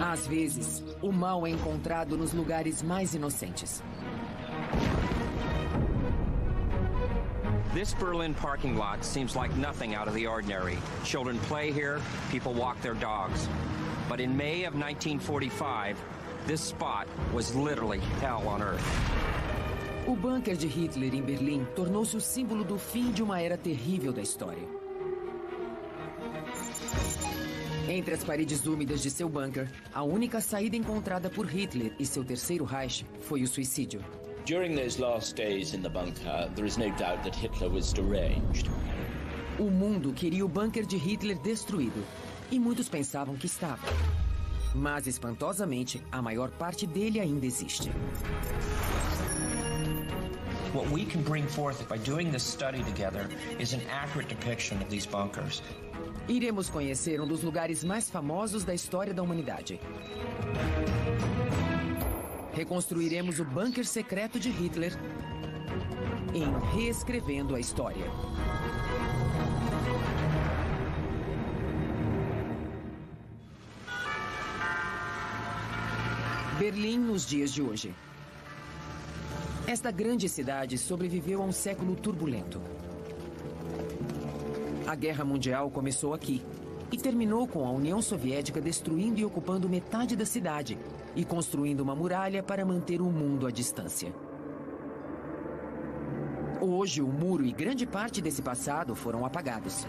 Às vezes, o mal é encontrado nos lugares mais inocentes. This Berlin parking lot seems like nothing out of the ordinary. Children play here, people walk their dogs. But in May of 1945, this spot was literally hell on earth. O bunker de Hitler em Berlim tornou-se o símbolo do fim de uma era terrível da história. Entre as paredes úmidas de seu bunker, a única saída encontrada por Hitler e seu terceiro Reich foi o suicídio. During those last days in the bunker, there is no doubt that Hitler was deranged. O mundo queria o bunker de Hitler destruído, e muitos pensavam que estava. Mas, espantosamente, a maior parte dele ainda existe. What we can bring forth by doing this study together is an accurate depiction of these bunkers. Iremos conhecer um dos lugares mais famosos da história da humanidade. Reconstruiremos o bunker secreto de Hitler em Reescrevendo a História. Berlim nos dias de hoje. Esta grande cidade sobreviveu a um século turbulento. A Guerra Mundial começou aqui e terminou com a União Soviética destruindo e ocupando metade da cidade e construindo uma muralha para manter o mundo à distância. Hoje, o muro e grande parte desse passado foram apagados.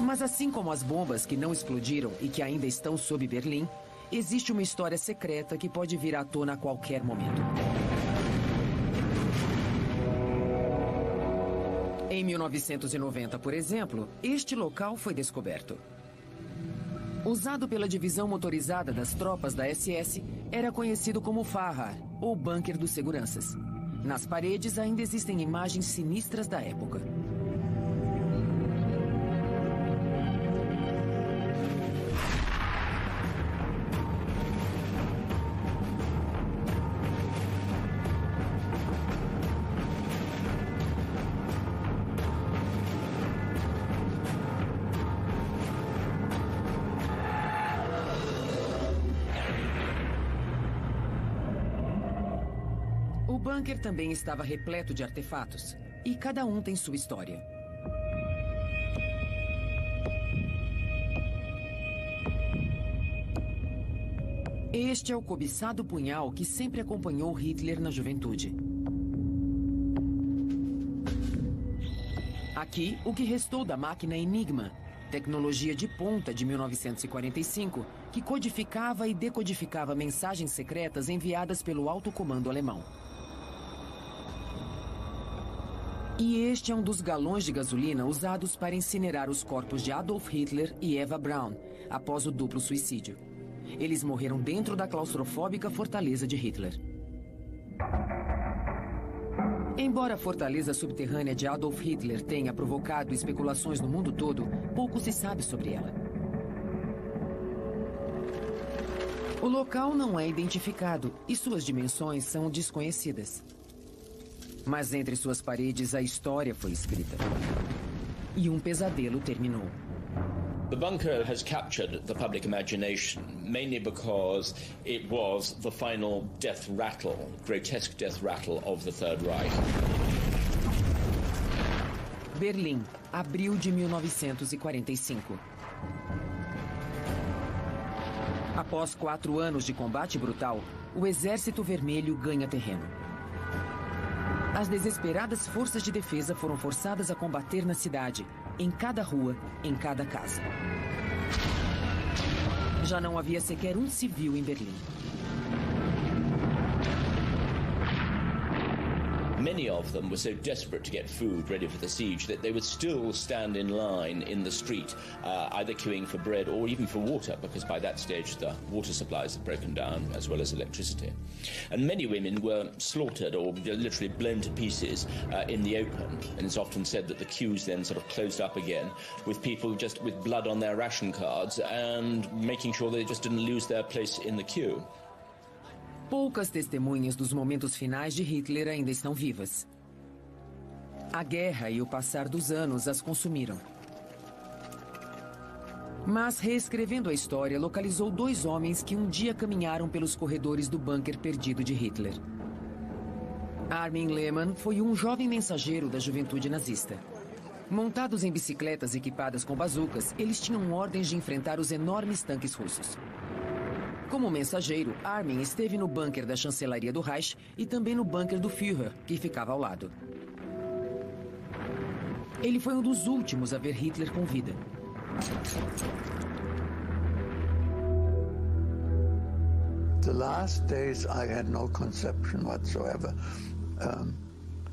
Mas assim como as bombas que não explodiram e que ainda estão sob Berlim, existe uma história secreta que pode vir à tona a qualquer momento. Em 1990, por exemplo, este local foi descoberto. Usado pela divisão motorizada das tropas da SS, era conhecido como Fahrrad, ou Bunker dos Seguranças. Nas paredes ainda existem imagens sinistras da época. O bunker também estava repleto de artefatos, e cada um tem sua história. Este é o cobiçado punhal que sempre acompanhou Hitler na juventude. Aqui, o que restou da máquina Enigma, tecnologia de ponta de 1945, que codificava e decodificava mensagens secretas enviadas pelo alto comando alemão. E este é um dos galões de gasolina usados para incinerar os corpos de Adolf Hitler e Eva Braun, após o duplo suicídio. Eles morreram dentro da claustrofóbica fortaleza de Hitler. Embora a fortaleza subterrânea de Adolf Hitler tenha provocado especulações no mundo todo, pouco se sabe sobre ela. O local não é identificado e suas dimensões são desconhecidas. Mas entre suas paredes a história foi escrita. E um pesadelo terminou. The bunker has captured the public imagination, mainly because it was the final death rattle, grotesque death rattle of the Third Reich. Berlim, abril de 1945. Após 4 anos de combate brutal, o Exército Vermelho ganha terreno. As desesperadas forças de defesa foram forçadas a combater na cidade, em cada rua, em cada casa. Já não havia sequer um civil em Berlim. Many of them were so desperate to get food ready for the siege that they would still stand in line in the street, either queuing for bread or even for water, because by that stage the water supplies had broken down, as well as electricity. And many women were slaughtered or literally blown to pieces in the open. And it's often said that the queues then sort of closed up again, with people just with blood on their ration cards and making sure they just didn't lose their place in the queue. Poucas testemunhas dos momentos finais de Hitler ainda estão vivas. A guerra e o passar dos anos as consumiram. Mas, reescrevendo a história, localizou 2 homens que um dia caminharam pelos corredores do bunker perdido de Hitler. Armin Lehmann foi um jovem mensageiro da juventude nazista. Montados em bicicletas equipadas com bazucas, eles tinham ordens de enfrentar os enormes tanques russos. Como mensageiro, Armin esteve no bunker da chancelaria do Reich e também no bunker do Führer, que ficava ao lado. Ele foi um dos últimos a ver Hitler com vida. The last days I had no conception whatsoever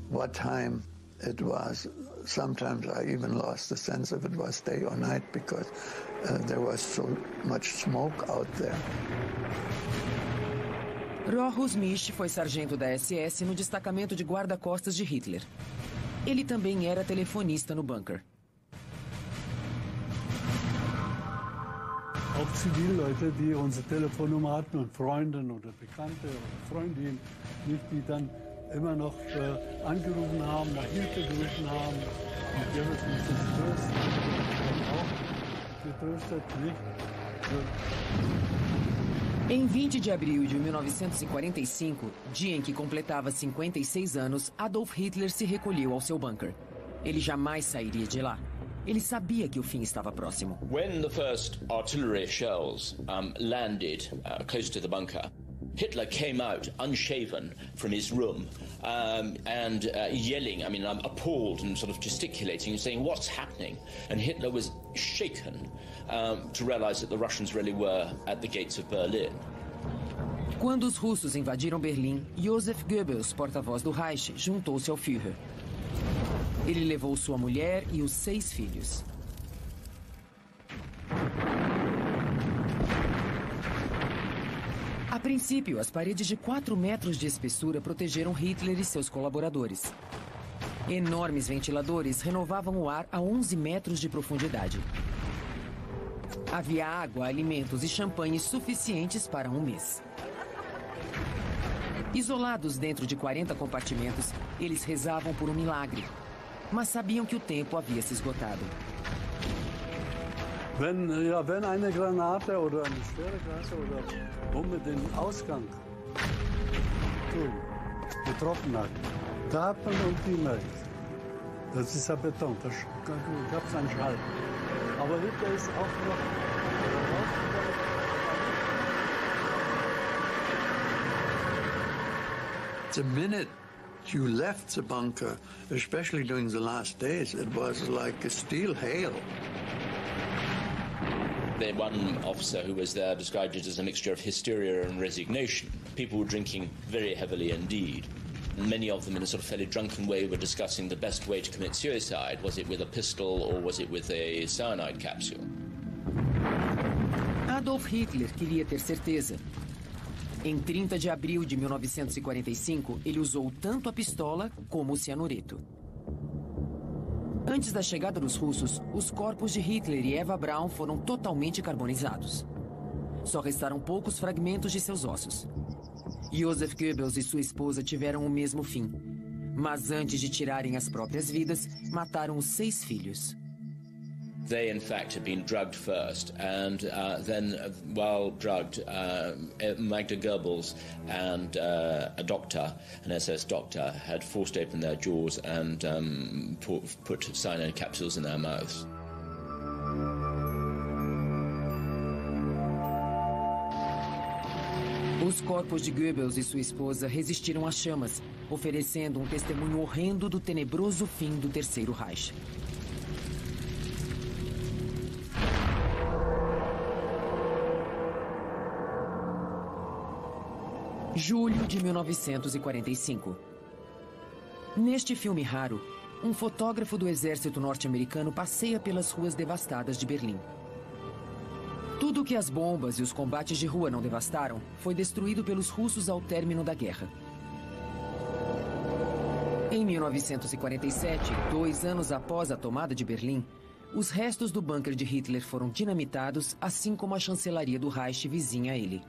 what time it was. Sometimes I even lost the sense if it was day or night because there was so much smoke out there. Rochus Misch foi sargento da SS no destacamento de guarda-costas de Hitler. Ele também era telefonista no bunker. Auch Zivilleute, die unsere Telefonnummer hatten und Freunde oder Bekannte oder Freundinnen, die dann immer noch angerufen haben, nach Hilfe gerufen haben. Und wir haben uns getröstet, auch getröstet, nicht? Em 20 de abril de 1945, dia em que completava 56 anos, Adolf Hitler se recolheu ao seu bunker. Ele jamais sairia de lá. Ele sabia que o fim estava próximo. When the first artillery shells landed close to the bunker, Hitler came out unshaven from his room and yelling, appalled and sort of gesticulating and saying, "What's happening?" And Hitler was shaken to realize that the Russians really were at the gates of Berlin. Quando os russos invadiram Berlim, Joseph Goebbels, porta-voz do Reich, juntou-se ao Führer. Ele levou sua mulher e os 6 filhos. A princípio, as paredes de 4 metros de espessura protegeram Hitler e seus colaboradores. Enormes ventiladores renovavam o ar a 11 metros de profundidade. Havia água, alimentos e champanhe suficientes para um mês. Isolados dentro de 40 compartimentos, eles rezavam por um milagre. Mas sabiam que o tempo havia se esgotado. Wenn eine Granate oder eine schwere Granate oder Bombe den Ausgang getroffen hat, da hat man irgendwie gemerkt. Das ist ja Beton, da gab es einen Schall. Aber Hitler ist auch noch The minute you left the bunker, especially during the last days, it was like a steel hail. The one officer who was there described it as a mixture of hysteria and resignation. People were drinking very heavily indeed. Many of them, in a sort of fairly drunken way, were discussing the best way to commit suicide. Was it with a pistol or was it with a cyanide capsule? Adolf Hitler queria ter certeza. Em 30 de abril de 1945, ele usou tanto a pistola como o cianureto. Antes da chegada dos russos, os corpos de Hitler e Eva Braun foram totalmente carbonizados. Só restaram poucos fragmentos de seus ossos. Joseph Goebbels e sua esposa tiveram o mesmo fim. Mas antes de tirarem as próprias vidas, mataram os 6 filhos. They, in fact, had been drugged first, and then, while drugged, Magda Goebbels and a doctor, an SS doctor, had forced open their jaws and put cyanide capsules in their mouths. Os corpos de Goebbels e sua esposa resistiram às chamas, oferecendo um testemunho horrendo do tenebroso fim do Terceiro Reich. Julho de 1945. Neste filme raro, um fotógrafo do exército norte-americano passeia pelas ruas devastadas de Berlim. Tudo o que as bombas e os combates de rua não devastaram foi destruído pelos russos ao término da guerra. Em 1947, 2 anos após a tomada de Berlim, os restos do bunker de Hitler foram dinamitados, assim como a chancelaria do Reich vizinha a ele.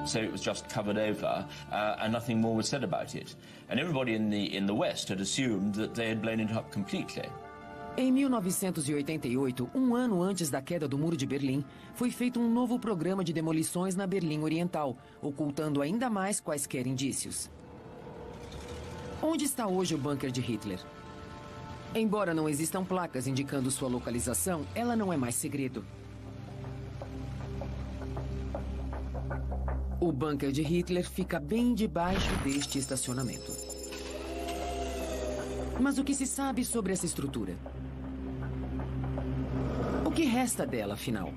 So it was just covered over, and nothing more was said about it. And everybody in the West had assumed that they had blown it up completely. Em 1988, um ano antes da queda do Muro de Berlim, foi feito um novo programa de demolições na Berlim Oriental, ocultando ainda mais quaisquer indícios. Onde está hoje o bunker de Hitler? Embora não existam placas indicando sua localização, ela não é mais segredo. O bunker de Hitler fica bem debaixo deste estacionamento. Mas o que se sabe sobre essa estrutura? O que resta dela, afinal?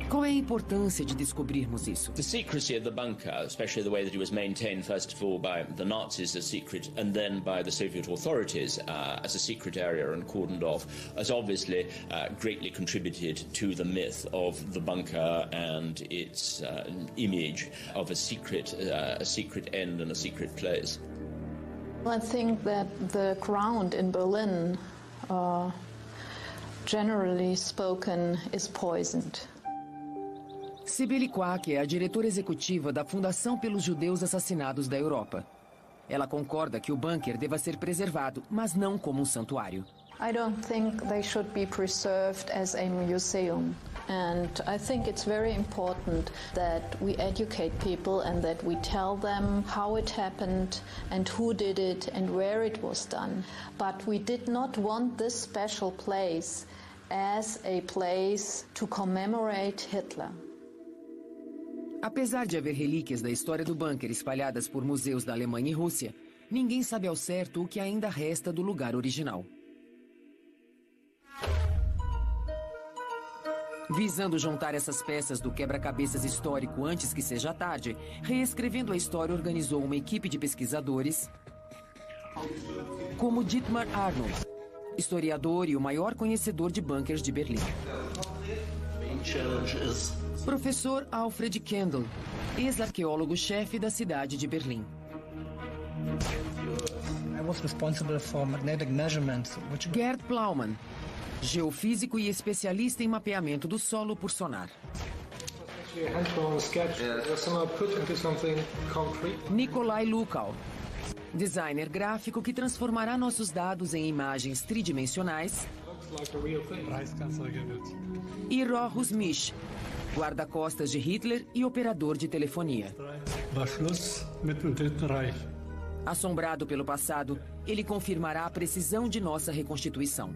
Qual é a importância de descobrirmos isso? The secrecy of the bunker, especially the way that it was maintained first of all by the Nazis as secret and then by the Soviet authorities as a secret area and cordoned off, has obviously greatly contributed to the myth of the bunker and its image of a secret end and a secret place. I think that the ground in Berlin, generally spoken, is poisoned. Sibeli Quack é a diretora executiva da Fundação pelos Judeus Assassinados da Europa. Ela concorda que o bunker deva ser preservado, mas não como um santuário. I don't think they should be preserved as a museum. And I think it's very important that we educate people and that we tell them how it happened and who did it and where it was done. But we did not want this special place as a place to commemorate Hitler. Apesar de haver relíquias da história do bunker espalhadas por museus da Alemanha e Rússia, ninguém sabe ao certo o que ainda resta do lugar original. Visando juntar essas peças do quebra-cabeças histórico antes que seja tarde, Reescrevendo a História organizou uma equipe de pesquisadores como Dietmar Arnold, historiador e o maior conhecedor de bunkers de Berlim. Professor Alfred Kendall, ex-arqueólogo-chefe da cidade de Berlim. I was responsible for magnetic measurements, which... Gerd Plaumann, geofísico e especialista em mapeamento do solo por sonar. Nikolai Lukau, designer gráfico que transformará nossos dados em imagens tridimensionais. E Rochus Misch, guarda-costas de Hitler e operador de telefonia. Assombrado pelo passado, ele confirmará a precisão de nossa reconstituição.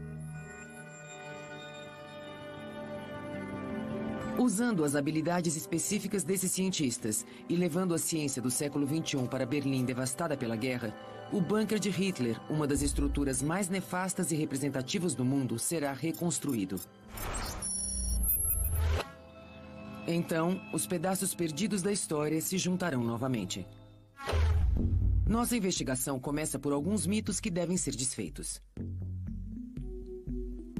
Usando as habilidades específicas desses cientistas e levando a ciência do século XXI para Berlim devastada pela guerra, o bunker de Hitler, uma das estruturas mais nefastas e representativas do mundo, será reconstruído. Então, os pedaços perdidos da história se juntarão novamente. Nossa investigação começa por alguns mitos que devem ser desfeitos.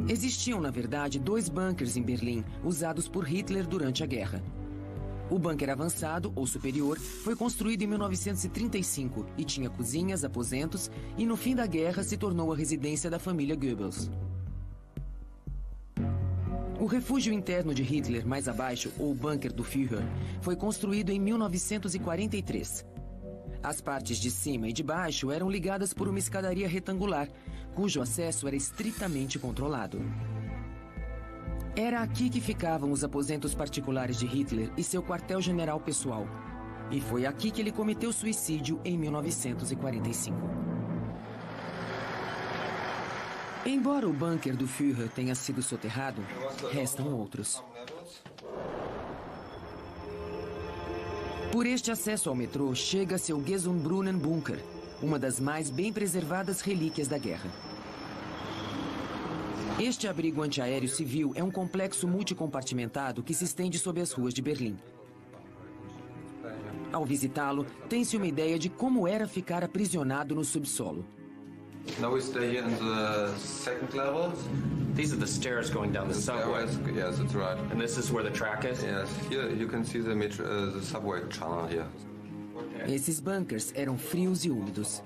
Existiam, na verdade, 2 bunkers em Berlim, usados por Hitler durante a guerra. O bunker avançado, ou superior, foi construído em 1935 e tinha cozinhas, aposentos e, no fim da guerra, se tornou a residência da família Goebbels. O refúgio interno de Hitler, mais abaixo, ou bunker do Führer, foi construído em 1943. As partes de cima e de baixo eram ligadas por uma escadaria retangular, cujo acesso era estritamente controlado. Era aqui que ficavam os aposentos particulares de Hitler e seu quartel-general pessoal. E foi aqui que ele cometeu suicídio em 1945. Embora o bunker do Führer tenha sido soterrado, restam outros. Por este acesso ao metrô, chega-se ao Gesundbrunnen Bunker, uma das mais bem preservadas relíquias da guerra. Este abrigo antiaéreo civil é um complexo multicompartimentado que se estende sob as ruas de Berlim. Ao visitá-lo, tem-se uma ideia de como era ficar aprisionado no subsolo. Now we stay here in the second level. These are the stairs going down the subway. Yes, that's right. And this is where the track is? Yes, here you can see the subway channel here. Esses bunkers eram frios e úmidos.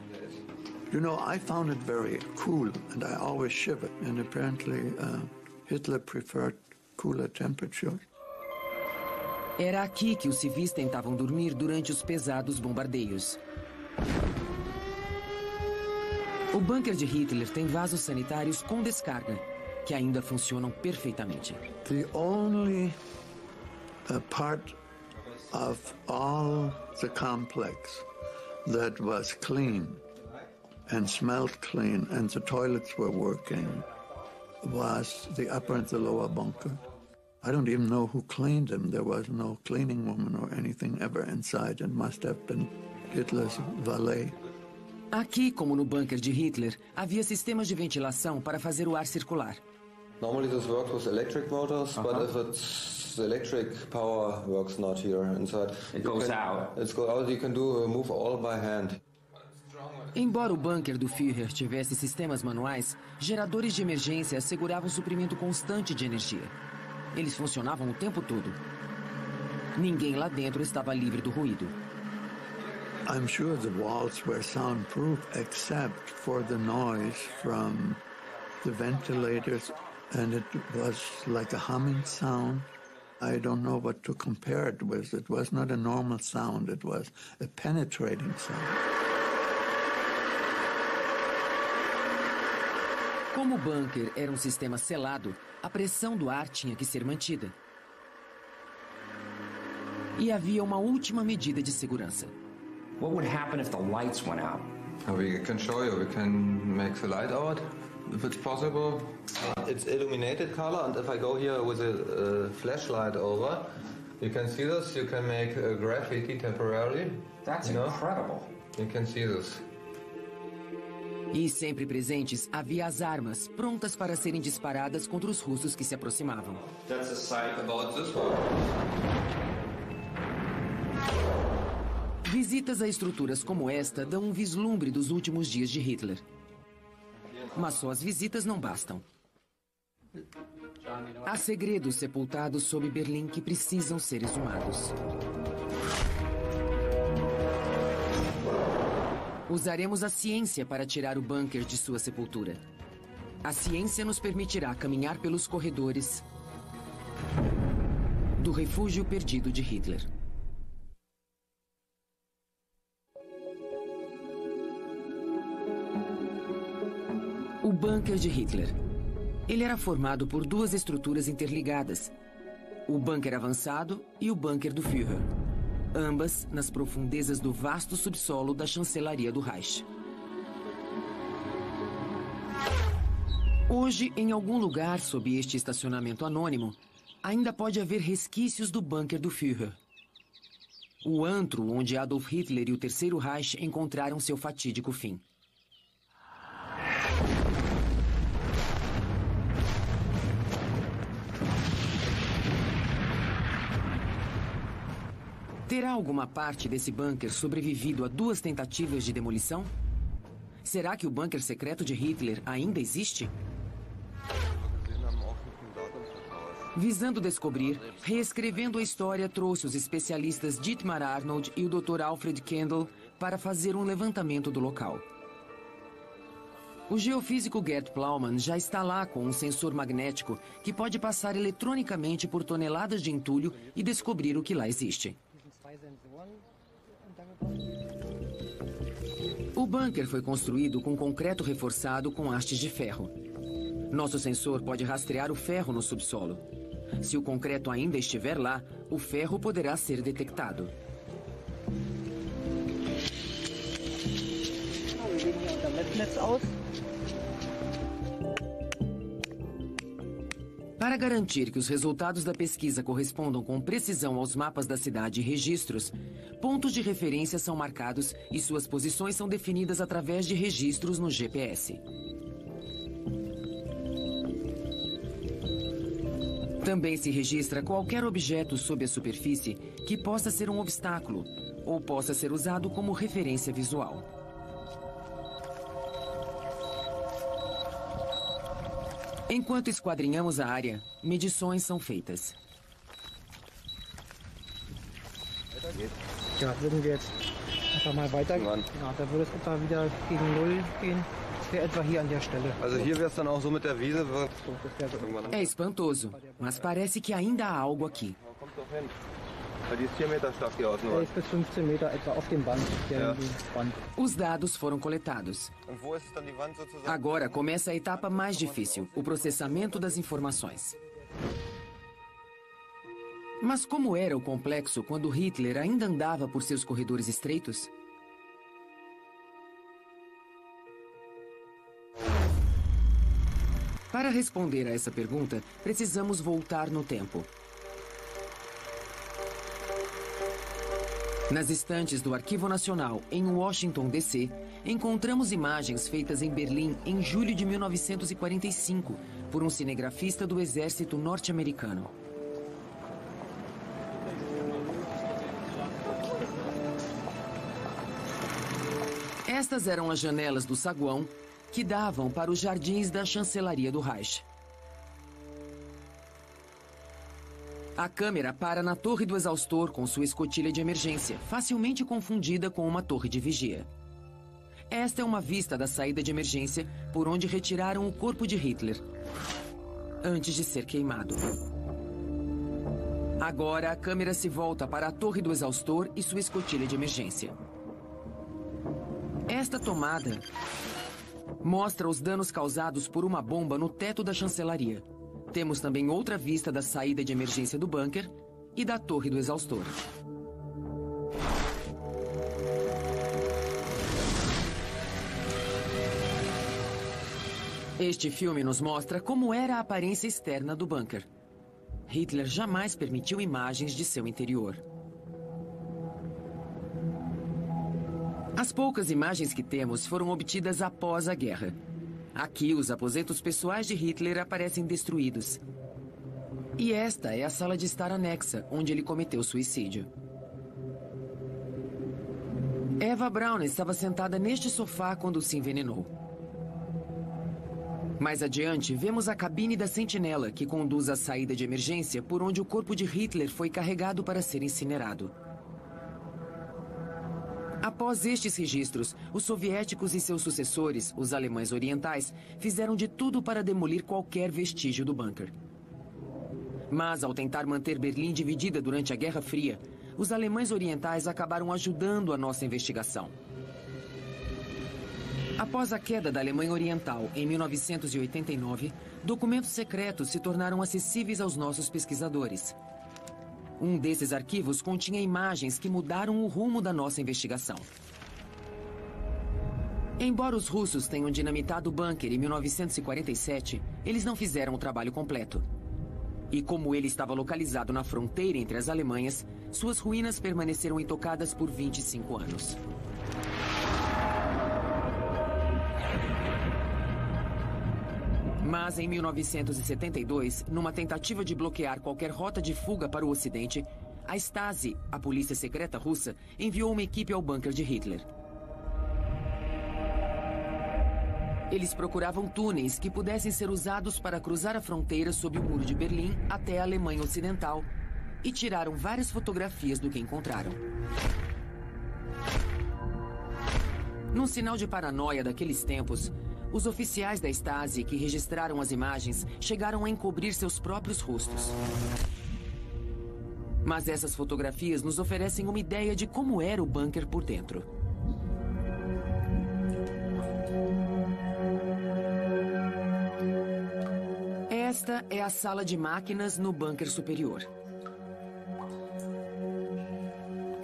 You know, I found it very cool, and I always shivered. And apparently, Hitler preferred cooler temperatures. Era aqui que os civis tentavam dormir durante os pesados bombardeios. O bunker de Hitler tem vasos sanitários com descarga, que ainda funcionam perfeitamente. The only part of all the complex that was clean and smelled clean and the toilets were working was the upper and the lower bunker. I don't even know who cleaned them. There was no cleaning woman or anything ever inside. It must have been Hitler's valet. Aqui, como no bunker de Hitler, havia sistemas de ventilação para fazer o ar circular. Normally this works with electric motors, but if it's the electric power works not here inside. It goes out. It's go out. You can move all by hand. Embora o bunker do Führer tivesse sistemas manuais, geradores de emergência asseguravam suprimento constante de energia. Eles funcionavam o tempo todo. Ninguém lá dentro estava livre do ruído. I'm sure the walls were soundproof except for the noise from the ventilators, and it was like a humming sound. I don't know what to compare it with. It was not a normal sound. It was a penetrating sound. Como o bunker era um sistema selado, a pressão do ar tinha que ser mantida. E havia uma última medida de segurança. What would happen if the lights went out? We can show you. We can make the light out, if it's possible. It's illuminated color, and if I go here with a flashlight over, you can see this. You can make graffiti temporarily. That's incredible. You can see this. E sempre presentes, havia as armas, prontas para serem disparadas contra os russos que se aproximavam. That's a sign about this one. Visitas a estruturas como esta dão um vislumbre dos últimos dias de Hitler. Mas só as visitas não bastam. Há segredos sepultados sob Berlim que precisam ser exumados. Usaremos a ciência para tirar o bunker de sua sepultura. A ciência nos permitirá caminhar pelos corredores do refúgio perdido de Hitler. O bunker de Hitler. Ele era formado por duas estruturas interligadas: o bunker avançado e o bunker do Führer. Ambas nas profundezas do vasto subsolo da chancelaria do Reich. Hoje, em algum lugar sob este estacionamento anônimo, ainda pode haver resquícios do bunker do Führer. O antro onde Adolf Hitler e o Terceiro Reich encontraram seu fatídico fim. Terá alguma parte desse bunker sobrevivido a duas tentativas de demolição? Será que o bunker secreto de Hitler ainda existe? Visando descobrir, Reescrevendo a História trouxe os especialistas Dietmar Arnold e o Dr. Alfred Kendall para fazer um levantamento do local. O geofísico Gerd Plaumann já está lá com um sensor magnético que pode passar eletronicamente por toneladas de entulho e descobrir o que lá existe. O bunker foi construído com concreto reforçado com hastes de ferro. Nosso sensor pode rastrear o ferro no subsolo. Se o concreto ainda estiver lá, o ferro poderá ser detectado. Para garantir que os resultados da pesquisa correspondam com precisão aos mapas da cidade e registros, pontos de referência são marcados e suas posições são definidas através de registros no GPS. Também se registra qualquer objeto sob a superfície que possa ser um obstáculo ou possa ser usado como referência visual. Enquanto esquadrinhamos a área, medições são feitas. Ja, würden wir jetzt einfach mal weiter. Ja, da würde es etwa wieder gegen Null gehen. Das wäre etwa hier an der Stelle. Also hier wäre es dann auch so mit der Wiese. É espantoso, mas parece que ainda há algo aqui. Die ist 4 Meter stark hier außen. Der ist bis 15 Meter etwa auf dem Band. Os dados foram coletados. Agora começa a etapa mais difícil, o processamento das informações. Mas como era o complexo quando Hitler ainda andava por seus corredores estreitos? Para responder a essa pergunta, precisamos voltar no tempo. Nas estantes do Arquivo Nacional, em Washington, D.C., encontramos imagens feitas em Berlim em julho de 1945 por um cinegrafista do exército norte-americano. Estas eram as janelas do saguão que davam para os jardins da chancelaria do Reich. A câmera para na torre do exaustor com sua escotilha de emergência, facilmente confundida com uma torre de vigia. Esta é uma vista da saída de emergência por onde retiraram o corpo de Hitler, antes de ser queimado. Agora a câmera se volta para a torre do exaustor e sua escotilha de emergência. Esta tomada mostra os danos causados por uma bomba no teto da chancelaria. Temos também outra vista da saída de emergência do bunker e da torre do exaustor. Este filme nos mostra como era a aparência externa do bunker. Hitler jamais permitiu imagens de seu interior. As poucas imagens que temos foram obtidas após a guerra. Aqui, os aposentos pessoais de Hitler aparecem destruídos. E esta é a sala de estar anexa, onde ele cometeu suicídio. Eva Braun estava sentada neste sofá quando se envenenou. Mais adiante, vemos a cabine da sentinela, que conduz à saída de emergência por onde o corpo de Hitler foi carregado para ser incinerado. Após estes registros, os soviéticos e seus sucessores, os alemães orientais, fizeram de tudo para demolir qualquer vestígio do bunker. Mas, ao tentar manter Berlim dividida durante a Guerra Fria, os alemães orientais acabaram ajudando a nossa investigação. Após a queda da Alemanha Oriental em 1989, documentos secretos se tornaram acessíveis aos nossos pesquisadores. Um desses arquivos continha imagens que mudaram o rumo da nossa investigação. Embora os russos tenham dinamitado o bunker em 1947, eles não fizeram o trabalho completo. E como ele estava localizado na fronteira entre as Alemanhas, suas ruínas permaneceram intocadas por 25 anos. Mas em 1972, numa tentativa de bloquear qualquer rota de fuga para o Ocidente, a Stasi, a polícia secreta russa, enviou uma equipe ao bunker de Hitler. Eles procuravam túneis que pudessem ser usados para cruzar a fronteira sob o muro de Berlim até a Alemanha Ocidental e tiraram várias fotografias do que encontraram. Num sinal de paranoia daqueles tempos, os oficiais da Stasi que registraram as imagens chegaram a encobrir seus próprios rostos. Mas essas fotografias nos oferecem uma ideia de como era o bunker por dentro. Esta é a sala de máquinas no bunker superior.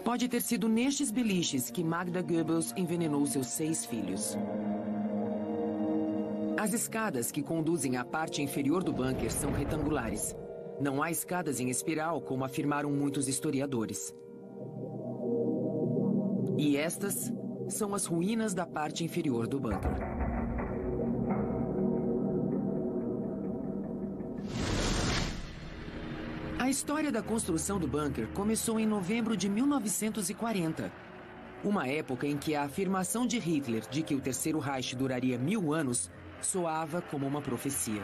Pode ter sido nestes beliches que Magda Goebbels envenenou seus 6 filhos. As escadas que conduzem à parte inferior do bunker são retangulares. Não há escadas em espiral, como afirmaram muitos historiadores. E estas são as ruínas da parte inferior do bunker. A história da construção do bunker começou em novembro de 1940. Uma época em que a afirmação de Hitler de que o Terceiro Reich duraria 1000 anos soava como uma profecia.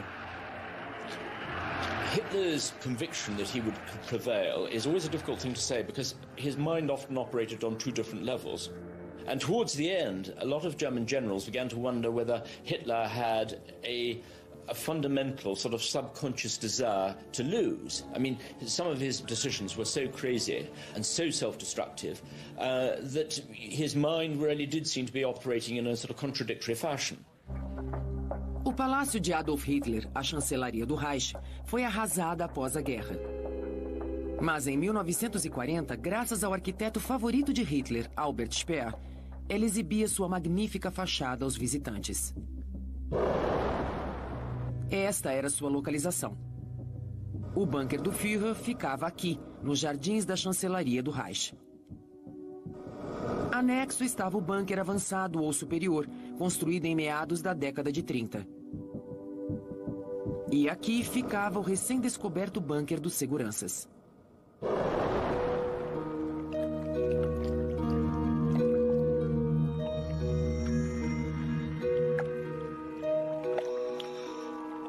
Hitler's conviction that he would prevail is always a difficult thing to say because his mind often operated on 2 different levels. And towards the end, a lot of German generals began to wonder whether Hitler had a a fundamental sort of subconscious desire to lose. I mean, some of his decisions were so crazy and so self-destructive that his mind really did seem to be operating in a sort of contradictory fashion. O palácio de Adolf Hitler, a chancelaria do Reich, foi arrasada após a guerra. Mas em 1940, graças ao arquiteto favorito de Hitler, Albert Speer, ela exibia sua magnífica fachada aos visitantes. Esta era sua localização. O bunker do Führer ficava aqui, nos jardins da chancelaria do Reich. Anexo estava o bunker avançado ou superior, construído em meados da década de 30. E aqui ficava o recém-descoberto bunker dos seguranças.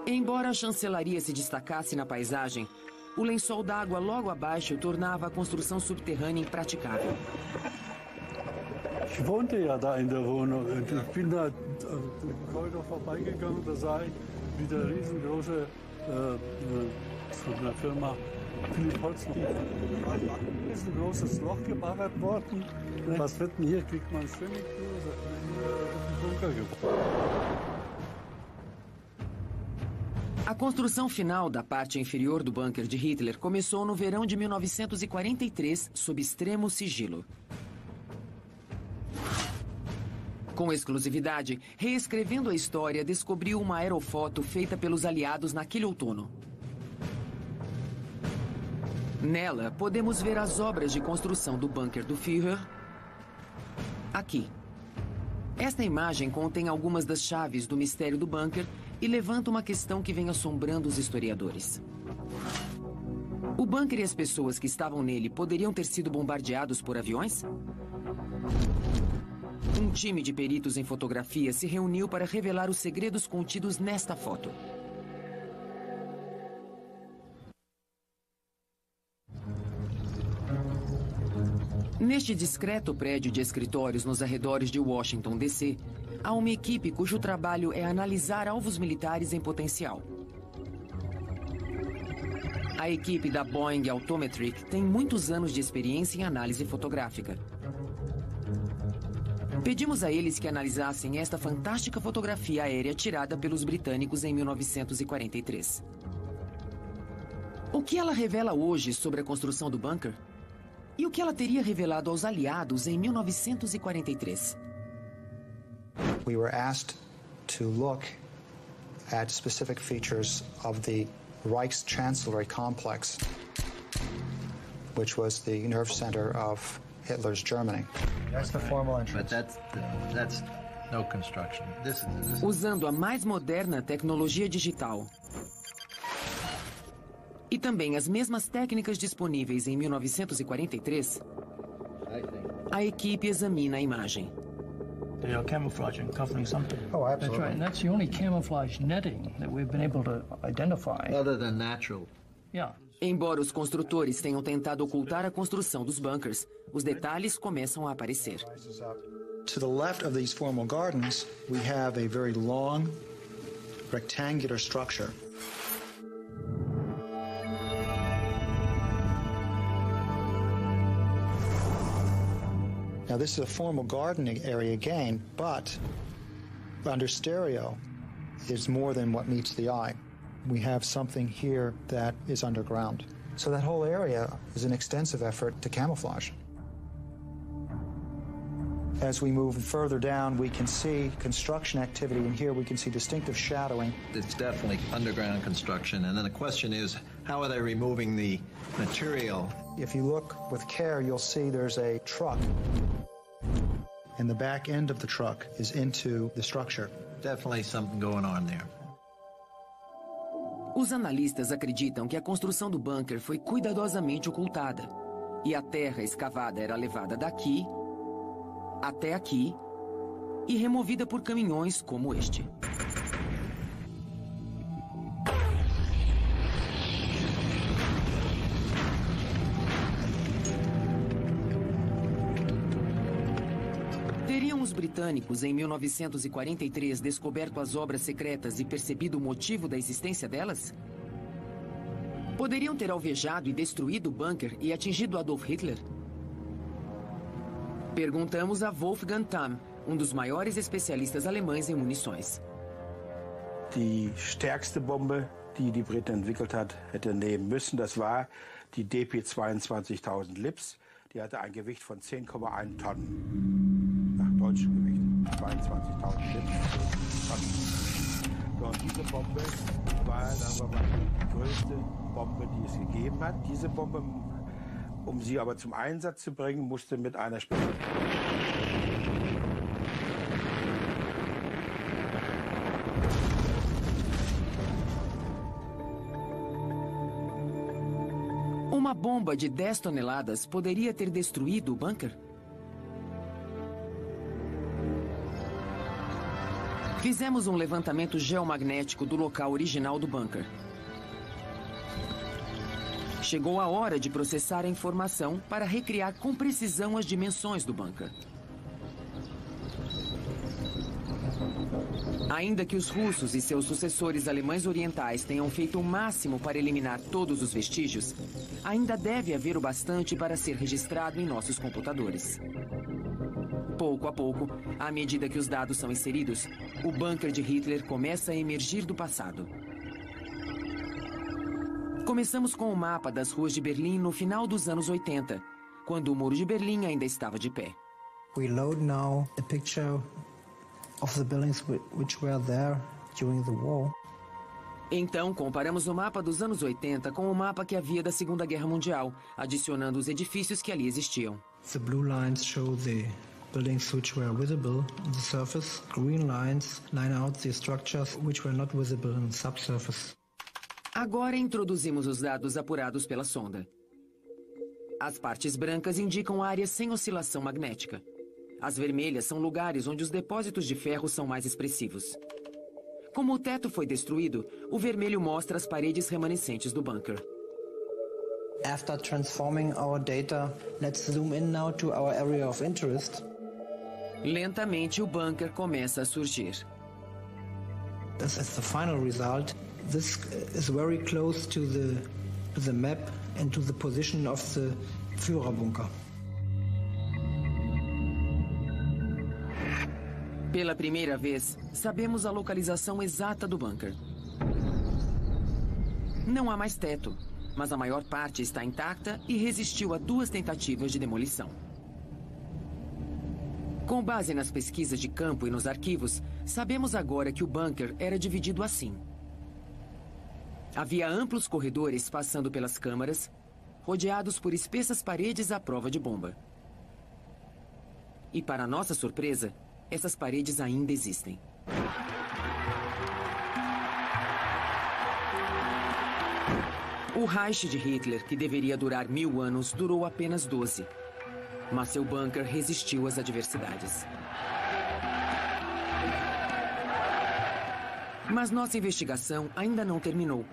Embora a chancelaria se destacasse na paisagem, o lençol d'água logo abaixo tornava a construção subterrânea impraticável. Ich wohnte ja da in der Wohnung und ich bin da im Korridor vorbeigegangen, da sah ich, wie der riesengroße von der Firma Philipp Holz noch ein riesengroßes Loch gebaggert worden. Was wird denn hier? Kriegt man Swimmingpool? Bunker gebaut. A construção final da parte inferior do bunker de Hitler começou no verão de 1943, sob extremo sigilo. Com exclusividade, reescrevendo a história, descobriu uma aerofoto feita pelos aliados naquele outono. Nela, podemos ver as obras de construção do bunker do Führer aqui. Esta imagem contém algumas das chaves do mistério do bunker e levanta uma questão que vem assombrando os historiadores. O bunker e as pessoas que estavam nele poderiam ter sido bombardeados por aviões? Um time de peritos em fotografia se reuniu para revelar os segredos contidos nesta foto. Neste discreto prédio de escritórios nos arredores de Washington, D.C., há uma equipe cujo trabalho é analisar alvos militares em potencial. A equipe da Boeing Autometric tem muitos anos de experiência em análise fotográfica. Pedimos a eles que analisassem esta fantástica fotografia aérea tirada pelos britânicos em 1943. O que ela revela hoje sobre a construção do bunker? E o que ela teria revelado aos aliados em 1943? We were asked to look at specific features of the Reichschancellery complex, which was the nerve center of Hitler's Germany. That's the formal entrance. But that's no construction. Usando a mais moderna tecnologia digital e também as mesmas técnicas disponíveis em 1943, a equipe examina a imagem. They are camouflaging, covering something. Oh, absolutely. That's right, and that's the only camouflage netting that we've been able to identify. Other than natural. Yeah. Embora os construtores tenham tentado ocultar a construção dos bunkers, os detalhes começam a aparecer. To the left of these formal gardens, we have a very long, rectangular structure. Now, this is a formal gardening area again, but under stereo, there's more than what meets the eye. We have something here that is underground. So that whole area is an extensive effort to camouflage. As we move further down, we can see construction activity, and here we can see distinctive shadowing. It's definitely underground construction, and then the question is, how are they removing the material? If you look with care, you'll see there's a truck, and the back end of the truck is into the structure. Definitely something going on there. Os analistas acreditam que a construção do bunker foi cuidadosamente ocultada e a terra escavada era levada daqui até aqui e removida por caminhões como este. Teriam os britânicos britânicos em 1943 descoberto as obras secretas e percebido o motivo da existência delas? Poderiam ter alvejado e destruído o bunker e atingido Adolf Hitler? Perguntamos a Wolfgang Tamm, dos maiores especialistas alemães em munições. Die stärkste Bombe, die die Briten entwickelt hat, hätte nehmen müssen. Das war die DP 22.000 Lips. Die hatte ein Gewicht von 10,1 Tonnen. Nach deutschem Gewicht 22.000 Lips. So, und diese Bombe war, sagen wir mal, die größte Bombe, die es gegeben hat. Diese Bombe, um sie aber zum Einsatz zu bringen, musste mit einer Uma bomba de 10 toneladas poderia ter destruído o bunker? Fizemos um levantamento geomagnético do local original do bunker. Chegou a hora de processar a informação para recriar com precisão as dimensões do bunker. Ainda que os russos e seus sucessores alemães orientais tenham feito o máximo para eliminar todos os vestígios, ainda deve haver o bastante para ser registrado em nossos computadores. Pouco a pouco, à medida que os dados são inseridos, o bunker de Hitler começa a emergir do passado. Começamos com o mapa das ruas de Berlim no final dos anos 80, quando o Muro de Berlim ainda estava de pé. We load now a picture of the buildings which were there during the war. Então, comparamos o mapa dos anos 80 com o mapa que havia da Segunda Guerra Mundial, adicionando os edifícios que ali existiam. The blue lines show the buildings which were visible on the surface. Green lines line out the structures which were not visible on the subsurface. Agora introduzimos os dados apurados pela sonda. As partes brancas indicam áreas sem oscilação magnética. As vermelhas são lugares onde os depósitos de ferro são mais expressivos. Como o teto foi destruído, o vermelho mostra as paredes remanescentes do bunker. After transforming our data, let's zoom in now to our area of interest. Lentamente, o bunker começa a surgir. This is the final result. This is very close to the map and to the position of the Führerbunker. Pela primeira vez, sabemos a localização exata do bunker. Não há mais teto, mas a maior parte está intacta e resistiu a 2 tentativas de demolição. Com base nas pesquisas de campo e nos arquivos, sabemos agora que o bunker era dividido assim. Havia amplos corredores passando pelas câmaras, rodeados por espessas paredes à prova de bomba. E para nossa surpresa, essas paredes ainda existem. O Reich de Hitler, que deveria durar 1000 anos, durou apenas 12. Mas seu bunker resistiu às adversidades. Mas nossa investigação ainda não terminou.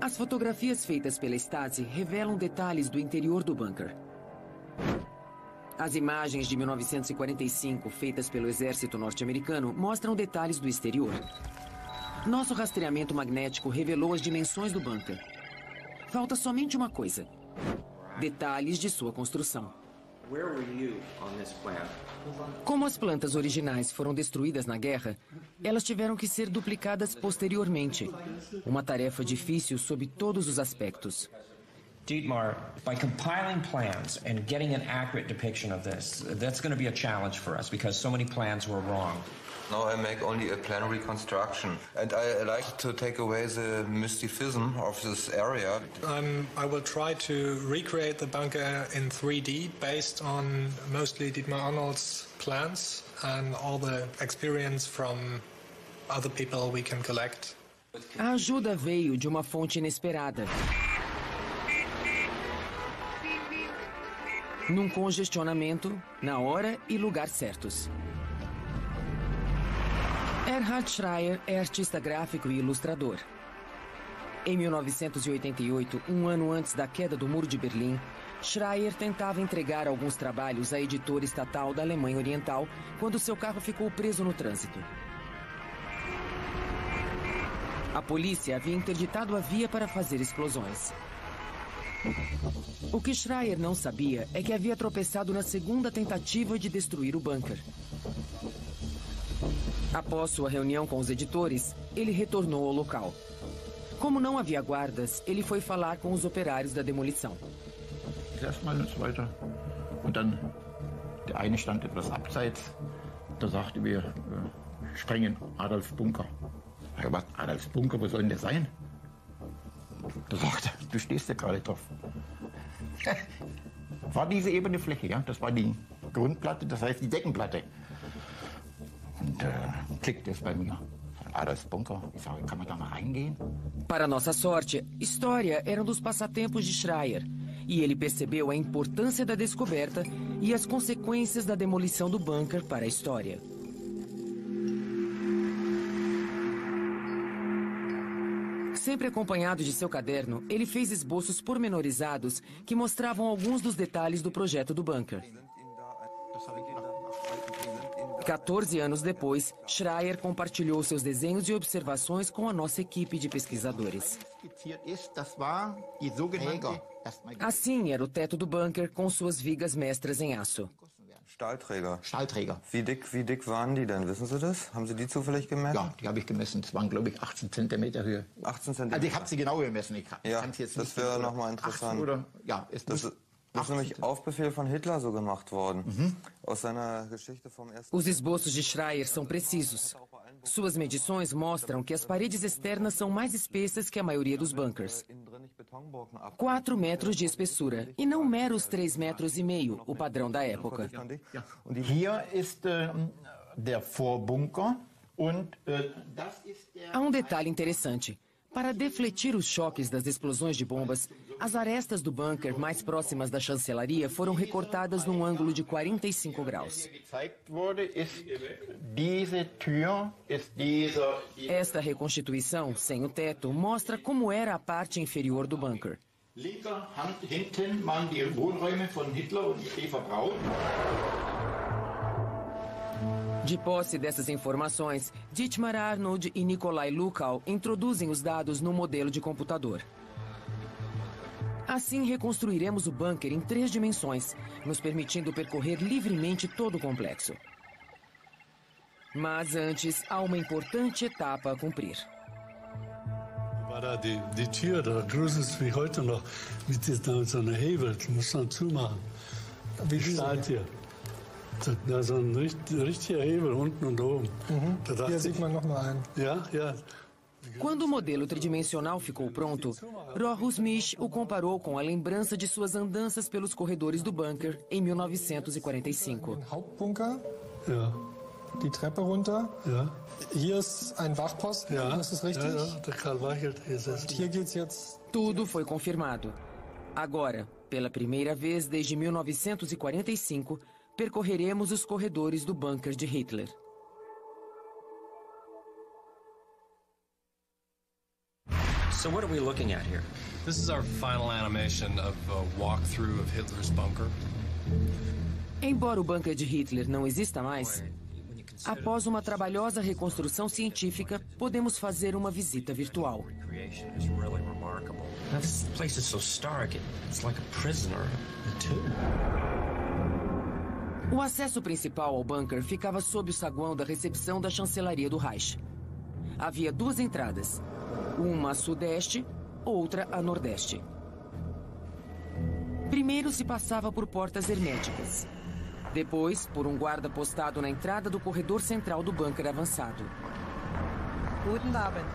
As fotografias feitas pela Stasi revelam detalhes do interior do bunker. As imagens de 1945, feitas pelo exército norte-americano, mostram detalhes do exterior. Nosso rastreamento magnético revelou as dimensões do bunker. Falta somente uma coisa: detalhes de sua construção. Como as plantas originais foram destruídas na guerra, elas tiveram que ser duplicadas posteriormente. Uma tarefa difícil sob todos os aspectos. Dietmar, by compiling plans and getting an accurate depiction of this, that's going to be a challenge for us because so many plans were wrong. Now I make only a plan reconstruction, and I like to take away the mysticism of this area. I will try to recreate the bunker in 3D based on mostly Dietmar Arnold's plans and all the experience from other people we can collect. A ajuda veio de uma fonte inesperada. Num congestionamento, na hora e lugar certos. Erhard Schreier é artista gráfico e ilustrador. Em 1988, um ano antes da queda do Muro de Berlim, Schreier tentava entregar alguns trabalhos à editora estatal da Alemanha Oriental quando seu carro ficou preso no trânsito. A polícia havia interditado a via para fazer explosões. O que Schreier não sabia é que havia tropeçado na segunda tentativa de destruir o bunker. Após sua reunião com os editores, ele retornou ao local. Como não havia guardas, ele foi falar com os operários da demolição. Erstmal und so weiter. Und dann, der eine stand etwas abseits, da sagte wir, sprengen Adolfs Bunker. Ich habe gesagt, Adolfs Bunker, wo soll denn der sein? Da sagte er, du stehst ja gerade drauf. War diese ebene Fläche, ja, das war die Grundplatte, das heißt die Deckenplatte. Und klickte es bei mir. Adolfs Bunker, ich sage, kann man da mal reingehen? Para nossa sorte, história era um dos passatempos de Schreier. E ele percebeu a importância da descoberta e as consequências da demolição do bunker para a história. Sempre acompanhado de seu caderno, ele fez esboços pormenorizados que mostravam alguns dos detalhes do projeto do bunker. 14 anos depois, Schreier compartilhou seus desenhos e observações com a nossa equipe de pesquisadores. Assim era o teto do bunker com suas vigas mestras em aço. Stahlträger. Wie dick waren die denn? Wissen Sie das? Haben Sie die zufällig gemessen? Ja, die habe ich gemessen. Das waren, glaube ich, 18 Zentimeter Höhe. 18 Zentimeter? Also ich habe sie genau gemessen. Ja, das wäre nochmal interessant. Das ist nämlich auf Befehl von Hitler so gemacht worden. Aus seiner Geschichte vom ersten... Os esboços de Schreier são precisos. Suas medições mostram que as paredes externas são mais espessas que a maioria dos bunkers. 4 metros de espessura, e não meros 3,5 metros, o padrão da época. Hier ist der Vorbunker und das ist der... Há um detalhe interessante. Para defletir os choques das explosões de bombas, as arestas do bunker mais próximas da chancelaria foram recortadas num ângulo de 45 graus. Esta reconstituição, sem o teto, mostra como era a parte inferior do bunker. Linker Hand hinten waren die Wohnräume von Hitler und Eva Braun. De posse dessas informações, Dietmar Arnold e Nikolai Lukow introduzem os dados no modelo de computador. Assim, reconstruiremos o bunker em 3 dimensões, nos permitindo percorrer livremente todo o complexo. Mas antes, há uma importante etapa a cumprir. War da die Tür, da drüben ist wie heute noch mit so einer Hebel, die muss man zumachen. Wie Stahltür. Da so ein richtiger Hebel unten und oben. Hier sieht man nochmal ein. Ja, ja. Quando o modelo tridimensional ficou pronto, Rochus Misch o comparou com a lembrança de suas andanças pelos corredores do bunker em 1945. Hauptbunker. Ja. Die Treppe runter. Ja. Hier ist ein Wachposten, ja. Das ist richtig? Ja, der Karl Weichelt Und hier geht's jetzt... Tudo foi confirmado. Agora, pela primeira vez desde 1945, percorreremos os corredores do bunker de Hitler. So what are we looking at here? This is our final animation of a walkthrough of Hitler's bunker. Embora o bunker de Hitler não exista mais, após uma trabalhosa reconstrução científica, podemos fazer uma visita virtual. Now, this place is so stark, it's like a prison or a tomb. O acesso principal ao bunker ficava sob o saguão da recepção da chancelaria do Reich. Havia 2 entradas, uma a sudeste, outra a nordeste. Primeiro se passava por portas herméticas. Depois, por um guarda postado na entrada do corredor central do bunker avançado. Guten Abend.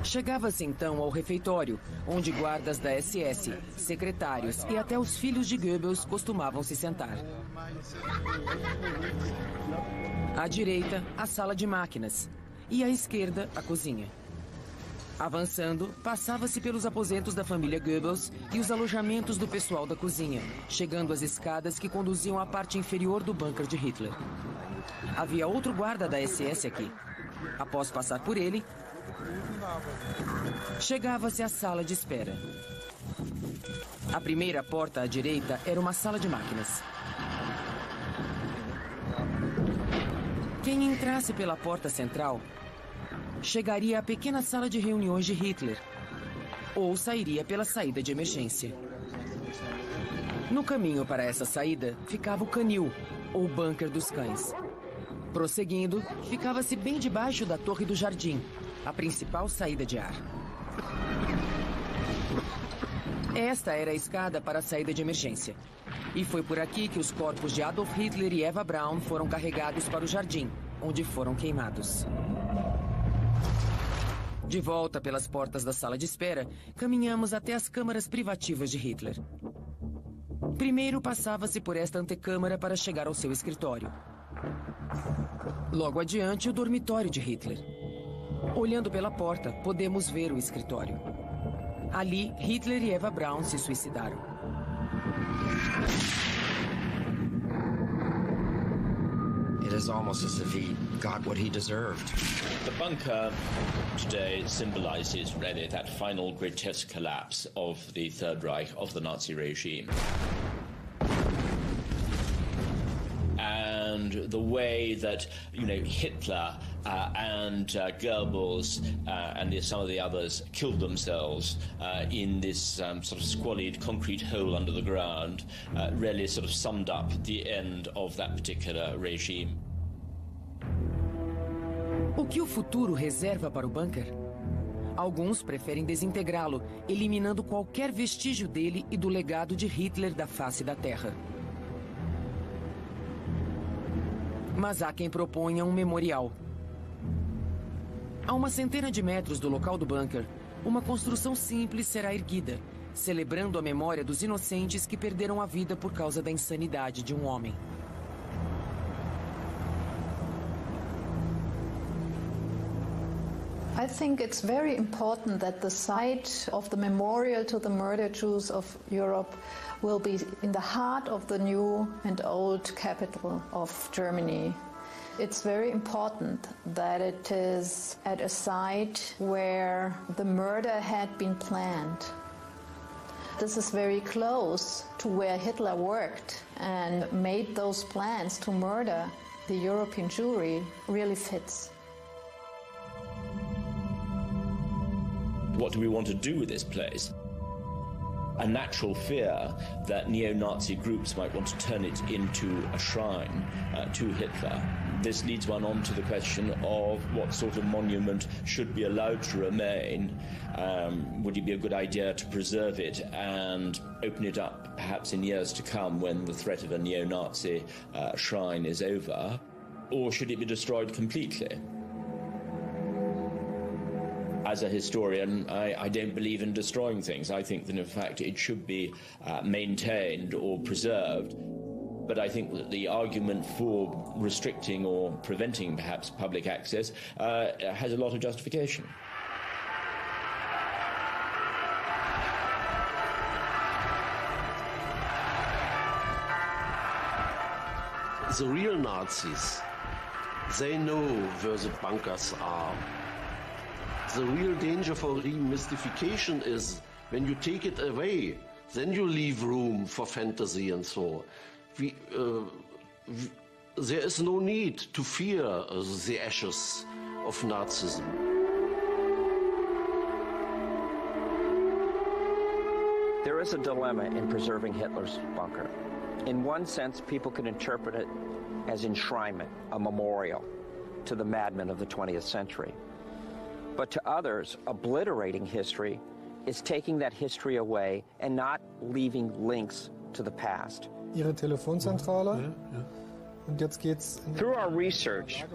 Chegava-se então ao refeitório, onde guardas da SS, secretários e até os filhos de Goebbels costumavam se sentar. À direita, a sala de máquinas e à esquerda, a cozinha. Avançando, passava-se pelos aposentos da família Goebbels e os alojamentos do pessoal da cozinha, chegando às escadas que conduziam à parte inferior do bunker de Hitler. Havia outro guarda da SS aqui. Após passar por ele, chegava-se à sala de espera. A primeira porta à direita era uma sala de máquinas. Quem entrasse pela porta central chegaria à pequena sala de reuniões de Hitler ou sairia pela saída de emergência. No caminho para essa saída ficava o canil, ou bunker dos cães. Prosseguindo, ficava-se bem debaixo da Torre do Jardim, a principal saída de ar. Esta era a escada para a saída de emergência. E foi por aqui que os corpos de Adolf Hitler e Eva Braun foram carregados para o jardim, onde foram queimados. De volta pelas portas da sala de espera, caminhamos até as câmaras privativas de Hitler. Primeiro passava-se por esta antecâmara para chegar ao seu escritório. Logo adiante, o dormitório de Hitler. Olhando pela porta, podemos ver o escritório. Ali, Hitler e Eva Braun se suicidaram. It is almost as if he got what he deserved. The bunker today symbolizes really that final grotesque collapse of the Third Reich, of the Nazi regime. And the way that, Hitler and Goebbels and some of the others killed themselves in this sort of squalid concrete hole under the ground really sort of summed up the end of that particular regime. O que o futuro reserva para o bunker? Alguns preferem desintegrá-lo, eliminando qualquer vestígio dele e do legado de Hitler da face da Terra. Mas há quem proponha um memorial. A uma centena de metros do local do bunker, uma construção simples será erguida, celebrando a memória dos inocentes que perderam a vida por causa da insanidade de um homem. I think it's very important that the site of the memorial to the murdered Jews of Europe will be in the heart of the new and old capital of Germany. It's very important that it is at a site where the murder had been planned. This is very close to where Hitler worked and made those plans to murder the European Jewry really fits. What do we want to do with this place? A natural fear that neo-Nazi groups might want to turn it into a shrine to Hitler. This leads one on to the question of what sort of monument should be allowed to remain. Would it be a good idea to preserve it and open it up perhaps in years to come when the threat of a neo-Nazi shrine is over? Or should it be destroyed completely? As a historian, I don't believe in destroying things. I think that, in fact, it should be maintained or preserved. But I think that the argument for restricting or preventing, perhaps, public access has a lot of justification. The real Nazis, they know where the bunkers are. The real danger for remystification is when you take it away, then you leave room for fantasy and so. There is no need to fear the ashes of Nazism. There is a dilemma in preserving Hitler's bunker. In one sense, people can interpret it as enshrinement, a memorial to the madmen of the 20th century. But to others, obliterating history is taking that history away and not leaving links to the past. Ihre Telefonzentrale. Und jetzt geht's Through our research,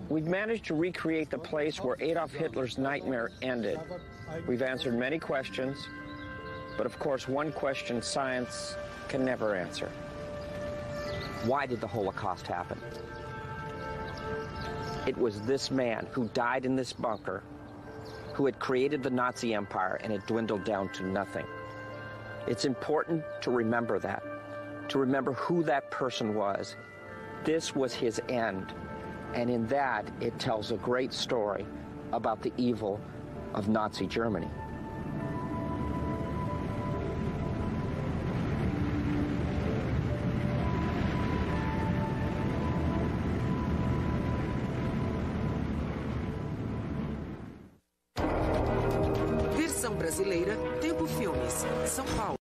we've managed to recreate the place where Adolf Hitler's nightmare ended. We've answered many questions, but of course one question science can never answer. Why did the Holocaust happen? It was this man who died in this bunker who had created the Nazi Empire, and it dwindled down to nothing. It's important to remember that, to remember who that person was. This was his end, and in that, it tells a great story about the evil of Nazi Germany. Brasileira, Tempo Filmes, São Paulo.